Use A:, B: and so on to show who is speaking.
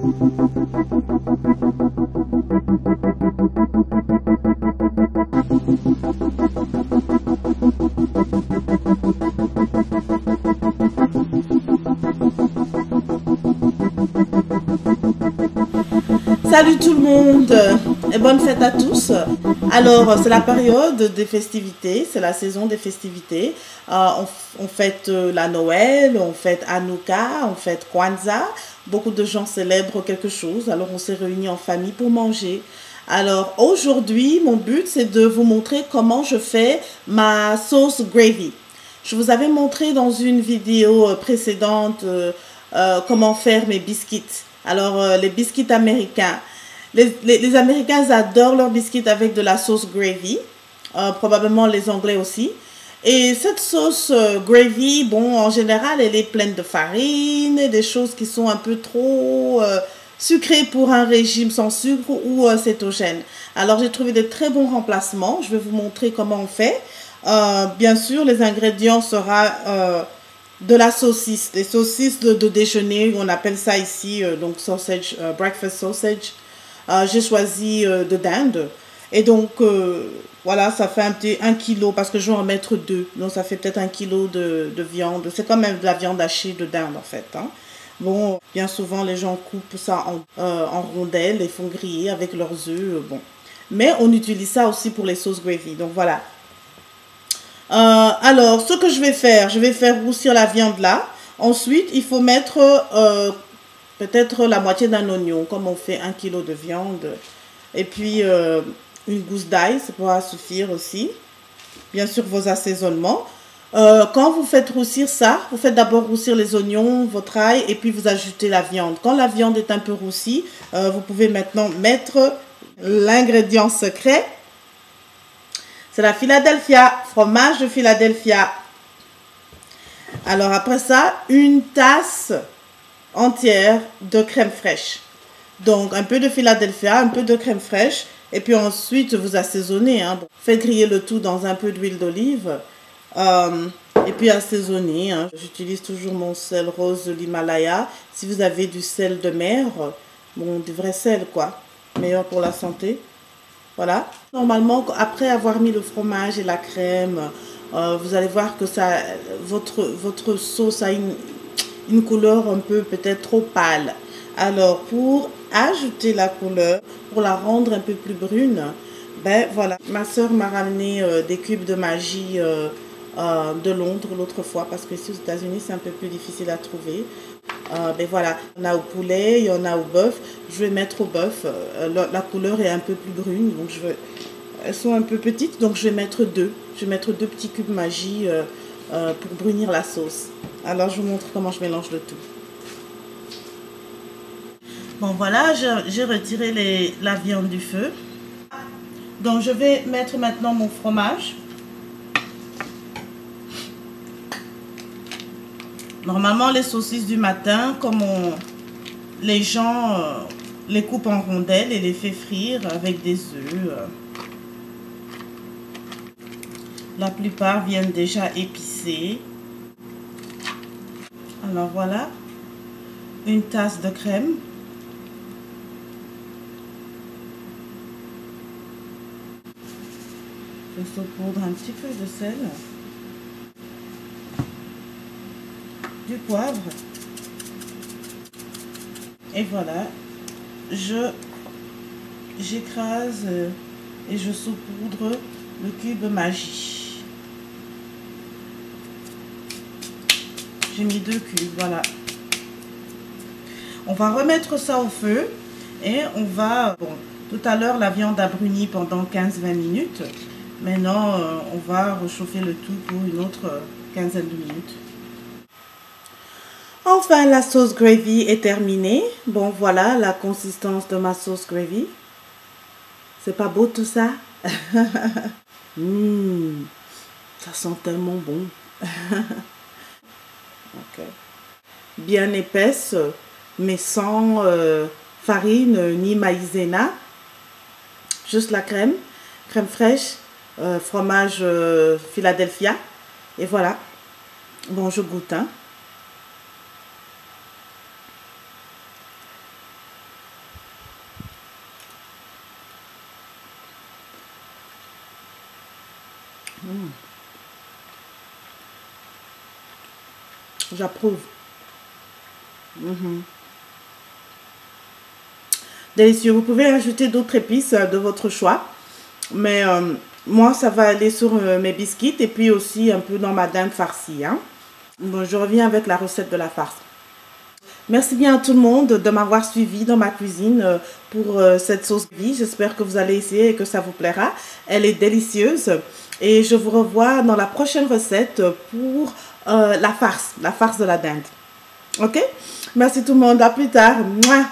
A: Salut tout le monde et bonne fête à tous. Alors c'est la période des festivités, c'est la saison des festivités. On fête la Noël, on fête Hanouka, on fête Kwanzaa. Beaucoup de gens célèbrent quelque chose, alors on s'est réunis en famille pour manger. Alors aujourd'hui mon but c'est de vous montrer comment je fais ma sauce gravy. Je vous avais montré dans une vidéo précédente comment faire mes biscuits. Alors, les biscuits américains. Les Américains adorent leurs biscuits avec de la sauce gravy. Probablement les Anglais aussi. Et cette sauce gravy, bon, en général, elle est pleine de farine, des choses qui sont un peu trop sucrées pour un régime sans sucre ou cétogène. Alors, j'ai trouvé de très bons remplacements. Je vais vous montrer comment on fait. Bien sûr, les ingrédients seront... de la saucisse, des saucisses de déjeuner, on appelle ça ici, donc sausage, breakfast sausage. J'ai choisi de dinde. Et donc, voilà, ça fait un petit 1 kilo, parce que je vais en mettre 2. Donc, ça fait peut-être 1 kilo de viande. C'est quand même de la viande hachée de dinde, en fait. Hein. Bon, bien souvent, les gens coupent ça en rondelles et font griller avec leurs œufs. Bon. Mais on utilise ça aussi pour les sauces gravy. Donc, voilà. Alors, ce que je vais faire roussir la viande là. Ensuite, il faut mettre peut-être la moitié d'un oignon, comme on fait 1 kilo de viande. Et puis, une gousse d'ail, ça pourra suffire aussi. Bien sûr, vos assaisonnements. Quand vous faites roussir ça, vous faites d'abord roussir les oignons, votre ail, et puis vous ajoutez la viande. Quand la viande est un peu roussie, vous pouvez maintenant mettre l'ingrédient secret. C'est la Philadelphia, fromage de Philadelphia. Alors après ça, une tasse entière de crème fraîche. Donc un peu de Philadelphia, un peu de crème fraîche. Et puis ensuite, vous assaisonnez. Hein. Faites griller le tout dans un peu d'huile d'olive. Et puis assaisonnez. Hein. J'utilise toujours mon sel rose de l'Himalaya. Si vous avez du sel de mer, bon, du vrai sel quoi. Meilleur pour la santé. Voilà. Normalement, après avoir mis le fromage et la crème, vous allez voir que ça, votre sauce a une couleur un peu peut-être trop pâle. Alors, pour ajouter la couleur, pour la rendre un peu plus brune, ben voilà. Ma soeur m'a ramené des cubes de magie de Londres l'autre fois parce que ici aux États-Unis, c'est un peu plus difficile à trouver. Ben voilà, il y en a au poulet, il y en a au bœuf. Je vais mettre au bœuf. La couleur est un peu plus brune, donc elles sont un peu petites, donc je vais mettre 2. Je vais mettre 2 petits cubes magie pour brunir la sauce. Alors je vous montre comment je mélange le tout. Bon voilà, j'ai retiré la viande du feu. Donc je vais mettre maintenant mon fromage. Normalement, les saucisses du matin, comme les gens les coupent en rondelles et les fait frire avec des œufs. La plupart viennent déjà épicés. Alors voilà, une tasse de crème. Je saupoudre un petit peu de sel. Du poivre et voilà, j'écrase et je saupoudre le cube magie. J'ai mis 2 cubes, voilà. On va remettre ça au feu et on va, bon, tout à l'heure la viande a bruni pendant 15-20 minutes. Maintenant on va réchauffer le tout pour une autre quinzaine de minutes. Enfin, la sauce gravy est terminée. Bon, voilà la consistance de ma sauce gravy. C'est pas beau tout ça? Ça sent tellement bon. Okay. Bien épaisse, mais sans farine ni maïzena. Juste la crème fraîche, fromage Philadelphia. Et voilà. Bon, je goûte, hein. J'approuve. Délicieux. Vous pouvez ajouter d'autres épices de votre choix. Mais moi, ça va aller sur mes biscuits et puis aussi un peu dans ma dinde farcie. Hein. Bon, je reviens avec la recette de la farce. Merci bien à tout le monde de m'avoir suivi dans ma cuisine pour cette sauce vie. J'espère que vous allez essayer et que ça vous plaira. Elle est délicieuse. Et je vous revois dans la prochaine recette pour la farce de la dinde. Ok? Merci tout le monde. À plus tard. Mouah.